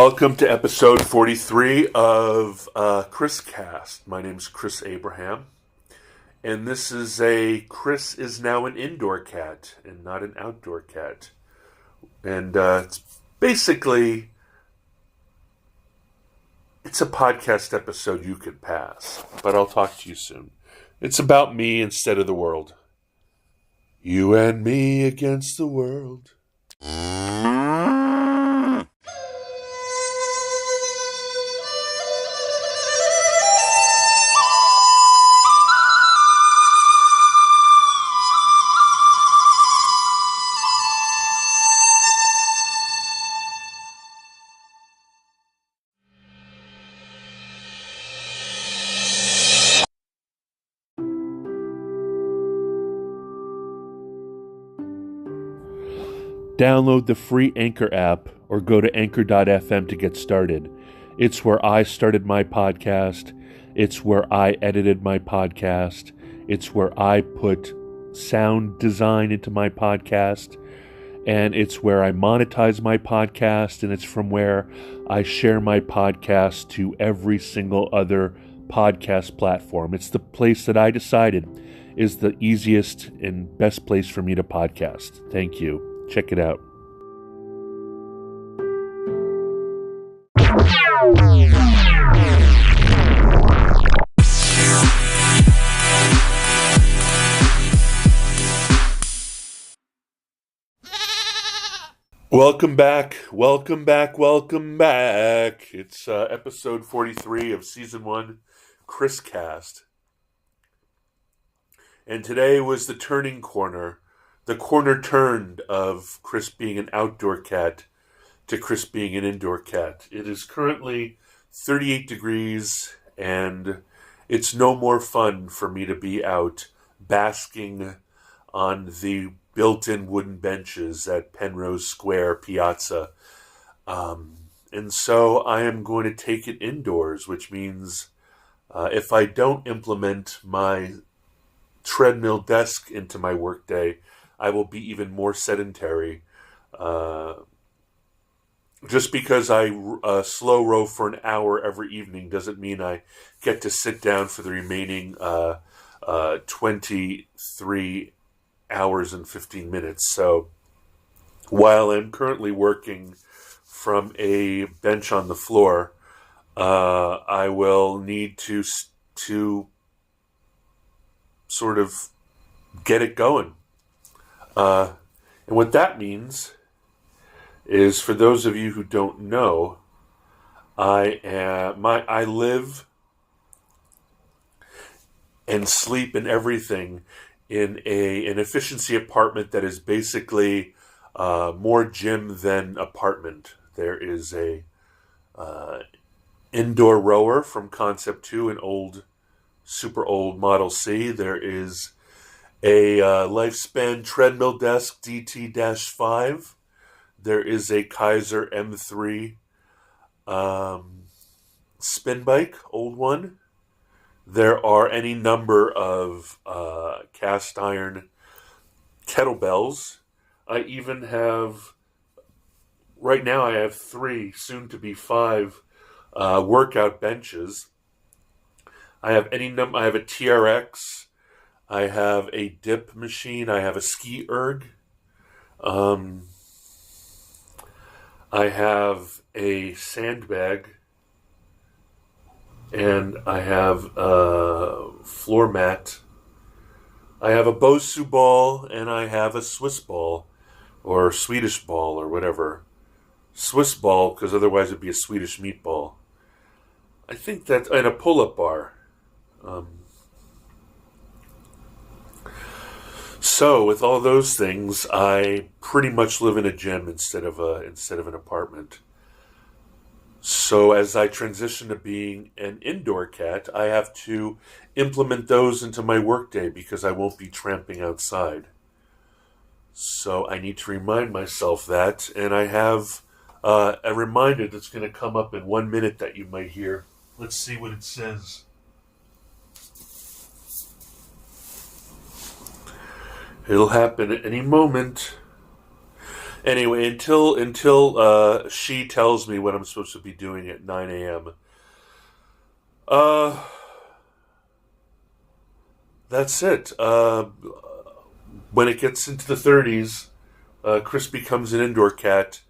Welcome to episode 43 of Chris Cast. My name is Chris Abraham, and this is Chris is now an indoor cat and not an outdoor cat. And it's basically, it's a podcast episode you could pass, but I'll talk to you soon. It's about me instead of the world. You and me against the world. Download the free Anchor app or go to anchor.fm to get started. It's where I started my podcast. It's where I edited my podcast. It's where I put sound design into my podcast. And it's where I monetize my podcast. And it's from where I share my podcast to every single other podcast platform. It's the place that I decided is the easiest and best place for me to podcast. Thank you. Check it out. Welcome back. It's episode 43 of season 1, Chris Cast. And today was the turning corner. The corner turned of Chris being an outdoor cat to Chris being an indoor cat. It is currently 38 degrees, and it's no more fun for me to be out basking on the built-in wooden benches at Penrose Square Piazza. And so I am going to take it indoors, which means if I don't implement my treadmill desk into my workday, I will be even more sedentary. Just because I slow row for an hour every evening doesn't mean I get to sit down for the remaining 23 hours and 15 minutes. So while I'm currently working from a bench on the floor, I will need to sort of get it going. And what that means is, for those of you who don't know, I live and sleep and everything in an efficiency apartment that is basically more gym than apartment. There is a indoor rower from Concept 2, an super old Model C. There is a Lifespan treadmill desk DT-5. There is a Kaiser M3 spin bike, old one. There are any number of cast iron kettlebells. I even have, right now I have 3, soon to be 5 workout benches. I have a TRX. I have a dip machine. I have a ski erg. I have a sandbag. And I have a floor mat. I have a Bosu ball, and I have a Swiss ball, or Swedish ball, or whatever. Swiss ball, because otherwise it'd be a Swedish meatball. I think that, and a pull-up bar. So with all those things, I pretty much live in a gym instead of an apartment. So as I transition to being an indoor cat, I have to implement those into my workday because I won't be tramping outside. So I need to remind myself that, and I have a reminder that's going to come up in 1 minute that you might hear. Let's see what it says. It'll happen at any moment. Anyway, until she tells me what I'm supposed to be doing at 9 a.m. Uh, that's it. When it gets into the 30s, Chris becomes an indoor cat.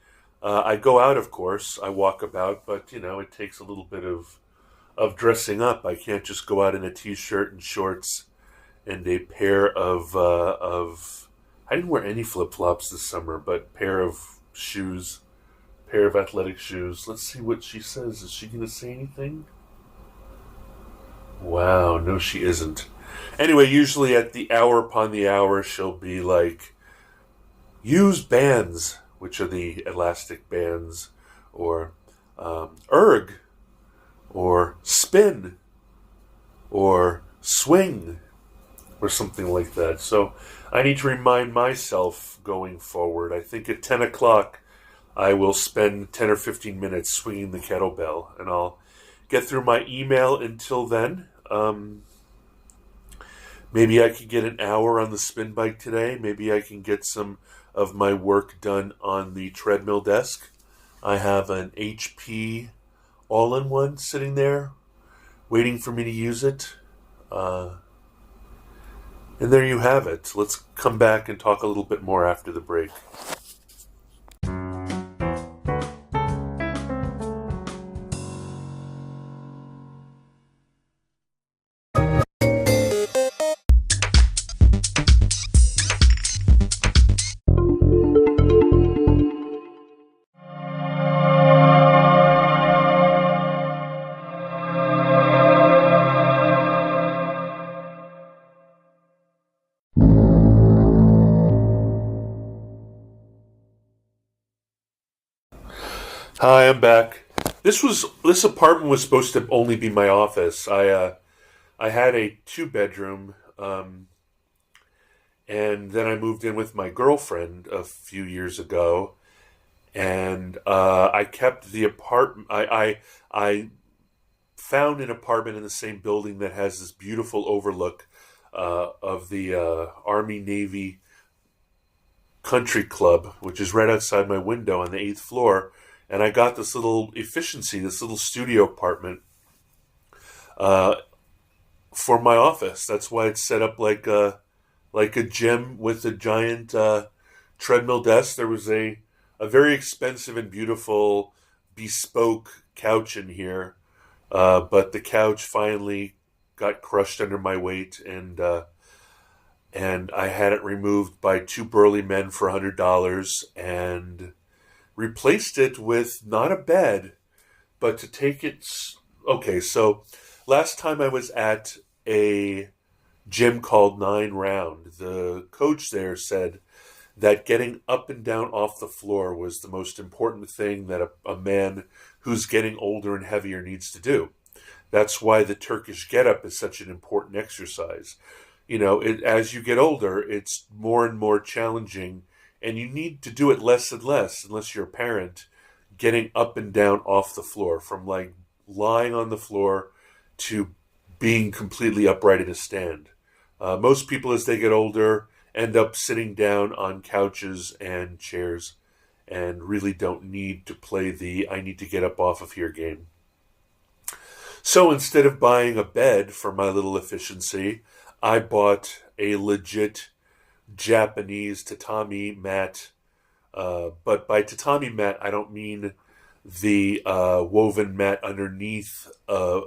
I go out, of course. I walk about, but it takes a little bit of dressing up. I can't just go out in a t-shirt and shorts and a pair of. I didn't wear any flip flops this summer, but pair of shoes, pair of athletic shoes. Let's see what she says. Is she going to say anything? Wow, no, she isn't. Anyway, usually at the hour upon the hour, she'll be like, use bands, which are the elastic bands, or erg, or spin, or swing, or something like that. So I need to remind myself going forward. I think at 10 o'clock, I will spend 10 or 15 minutes swinging the kettlebell, and I'll get through my email until then. Maybe I could get an hour on the spin bike today. Maybe I can get some of my work done on the treadmill desk. I have an HP all-in-one sitting there, waiting for me to use it. And there you have it. Let's come back and talk a little bit more after the break. Hi, I'm back. This apartment was supposed to only be my office. I had a 2-bedroom, and then I moved in with my girlfriend a few years ago, and I kept the apartment. I found an apartment in the same building that has this beautiful overlook of the Army Navy Country Club, which is right outside my window on the 8th floor. And I got this little efficiency, this little studio apartment for my office. That's why it's set up like a gym with a giant treadmill desk. There was a very expensive and beautiful bespoke couch in here, but the couch finally got crushed under my weight, and I had it removed by 2 burly men for $100, and replaced it with not a bed, but to take it. Okay, so last time I was at a gym called 9 Round, the coach there said that getting up and down off the floor was the most important thing that a man who's getting older and heavier needs to do. That's why the Turkish get-up is such an important exercise. As you get older, it's more and more challenging, and you need to do it less and less, unless you're a parent, getting up and down off the floor, from like lying on the floor to being completely upright in a stand. Most people, as they get older, end up sitting down on couches and chairs and really don't need to play the I need to get up off of here game. So instead of buying a bed for my little efficiency, I bought a legit Japanese tatami mat, but by tatami mat I don't mean the woven mat underneath a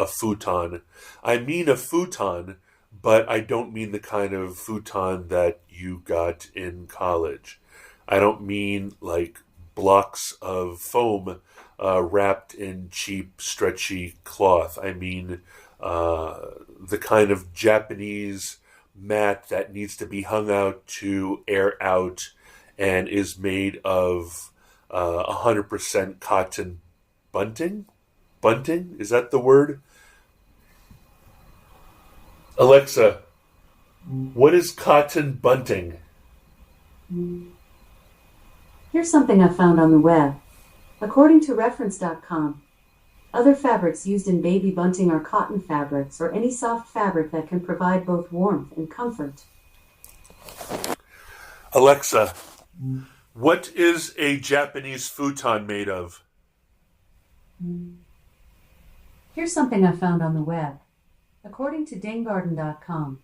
futon. I mean a futon, but I don't mean the kind of futon that you got in college. I don't mean like blocks of foam wrapped in cheap, stretchy cloth. I mean the kind of Japanese mat that needs to be hung out to air out and is made of 100% cotton bunting? Bunting? Is that the word? Alexa, what is cotton bunting? Here's something I found on the web. According to reference.com, other fabrics used in baby bunting are cotton fabrics or any soft fabric that can provide both warmth and comfort. Alexa, What is a Japanese futon made of? Here's something I found on the web. According to Dinggarden.com,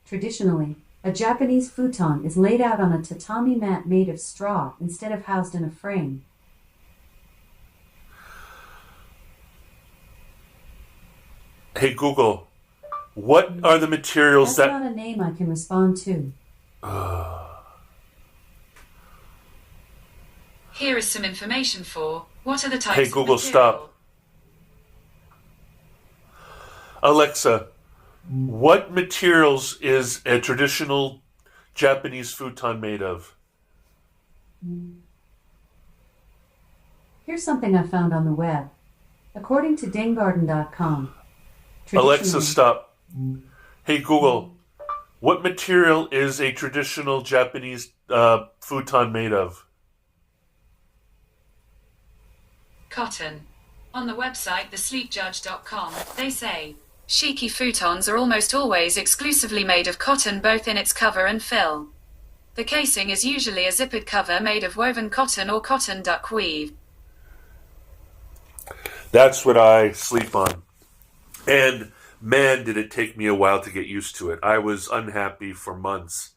traditionally, a Japanese futon is laid out on a tatami mat made of straw instead of housed in a frame. Hey Google, what are the materials That's not a name I can respond to. Here is some information for what are the types Hey of Google, material? stop. Alexa, what materials is a traditional Japanese futon made of? Here's something I found on the web. According to Dinggarden.com, Alexa, stop. Hey Google, what material is a traditional Japanese futon made of? Cotton. On the website thesleepjudge.com, they say, Shiki futons are almost always exclusively made of cotton both in its cover and fill. The casing is usually a zippered cover made of woven cotton or cotton duck weave. That's what I sleep on. And man, did it take me a while to get used to it. I was unhappy for months.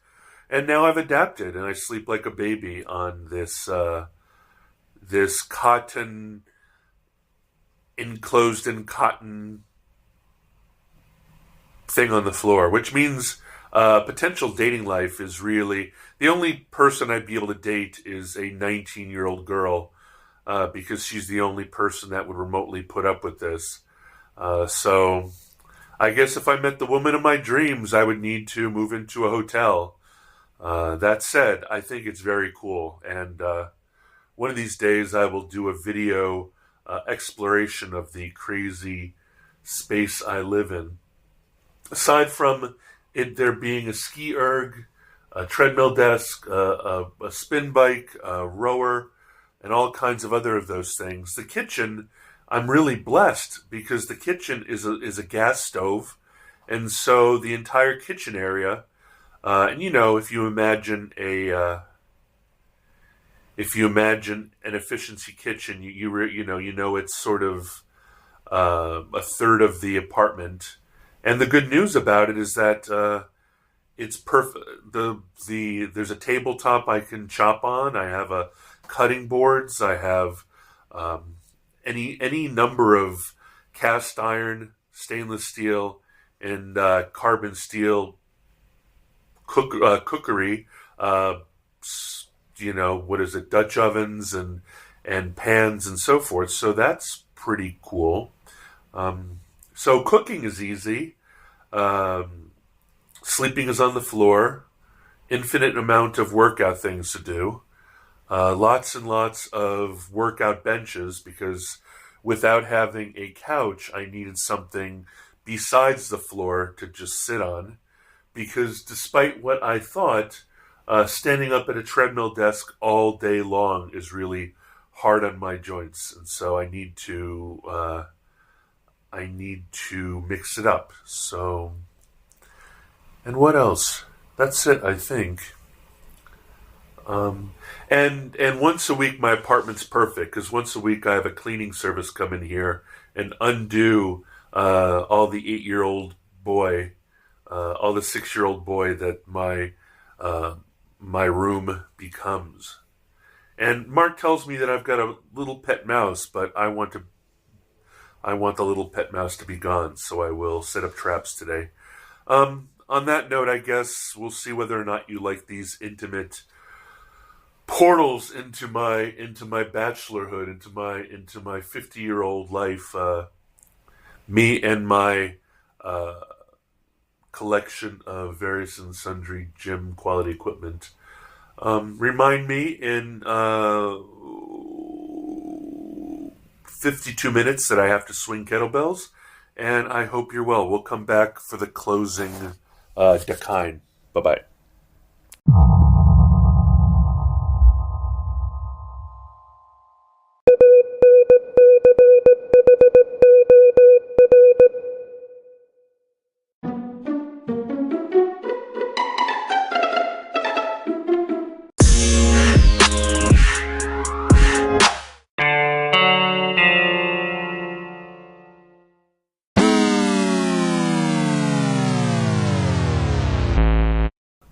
And now I've adapted and I sleep like a baby on this this cotton, enclosed in cotton thing on the floor, which means potential dating life is really, the only person I'd be able to date is a 19-year-old girl because she's the only person that would remotely put up with this. So I guess if I met the woman of my dreams, I would need to move into a hotel. That said, I think it's very cool. And one of these days I will do a video exploration of the crazy space I live in. Aside from it there being a ski erg, a treadmill desk, a spin bike, a rower, and all kinds of other of those things, the kitchen, I'm really blessed because the kitchen is a gas stove, and so the entire kitchen area, and you know, if you imagine an efficiency kitchen, you know it's sort of a third of the apartment. And the good news about it is that it's perfect. There's a tabletop I can chop on. I have a cutting boards. I have any number of cast iron, stainless steel, and carbon steel cookery. What is it? Dutch ovens and pans and so forth. So that's pretty cool. So cooking is easy. Sleeping is on the floor. Infinite amount of workout things to do. Lots and lots of workout benches because without having a couch, I needed something besides the floor to just sit on. Because despite what I thought, standing up at a treadmill desk all day long is really hard on my joints, and so I need to mix it up. So, and what else? That's it, I think. And once a week, my apartment's perfect because once a week I have a cleaning service come in here and undo all the 8-year-old boy, all the 6-year-old boy that my room becomes. And Mark tells me that I've got a little pet mouse, but I want the little pet mouse to be gone, so I will set up traps today. On that note, I guess we'll see whether or not you like these intimate portals into my bachelorhood, into my 50-year-old life. Me and my collection of various and sundry gym quality equipment. Remind me in 52 minutes that I have to swing kettlebells, and I hope you're well. We'll come back for the closing decline. Bye-bye.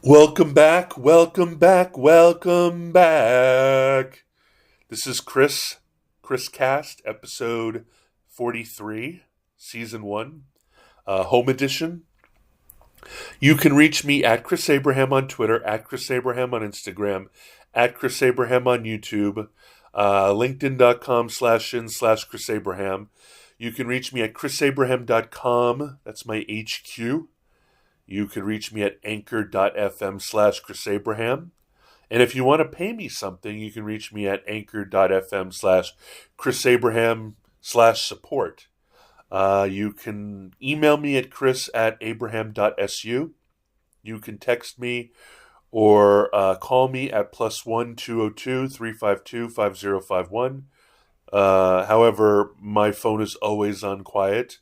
Welcome back, welcome back, welcome back. This is Chris Cast, episode 43, season 1, home edition. You can reach me at Chris Abraham on Twitter, at Chris Abraham on Instagram, at Chris Abraham on YouTube, linkedin.com/in/Chris Abraham. You can reach me at chrisabraham.com. That's my HQ. You can reach me at anchor.fm/Chris Abraham. And if you want to pay me something, you can reach me at anchor.fm/Chris Abraham/support. You can email me at chris@abraham.su. You can text me or call me at +1 202 352 5051. However, my phone is always on quiet,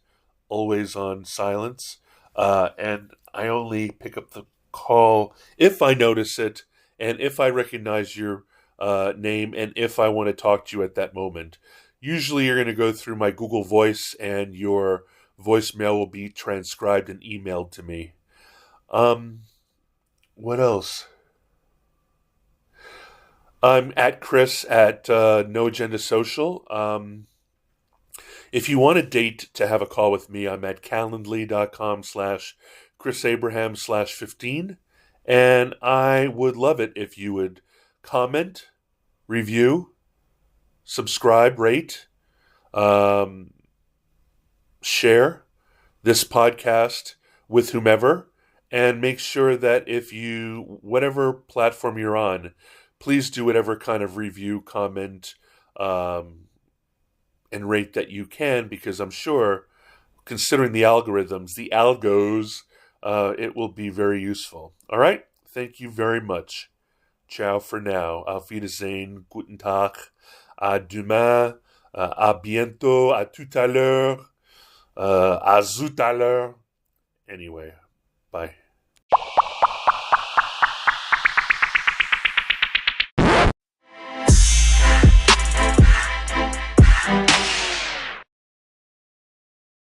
always on silence, and I only pick up the call if I notice it and if I recognize your name and if I want to talk to you at that moment. Usually you're going to go through my Google Voice and your voicemail will be transcribed and emailed to me. What else? I'm at Chris at No Agenda Social. If you want a date to have a call with me, I'm at calendly.com/Chris Abraham/15. And I would love it if you would comment, review, subscribe, rate, share this podcast with whomever, and make sure that whatever platform you're on, please do whatever kind of review, comment, and rate that you can, because I'm sure, considering the algorithms, the algos, it will be very useful. All right? Thank you very much. Ciao for now. Auf Wiedersehen. Guten Tag. À demain. À bientôt. À tout à l'heure. À zut à l'heure. Anyway, bye.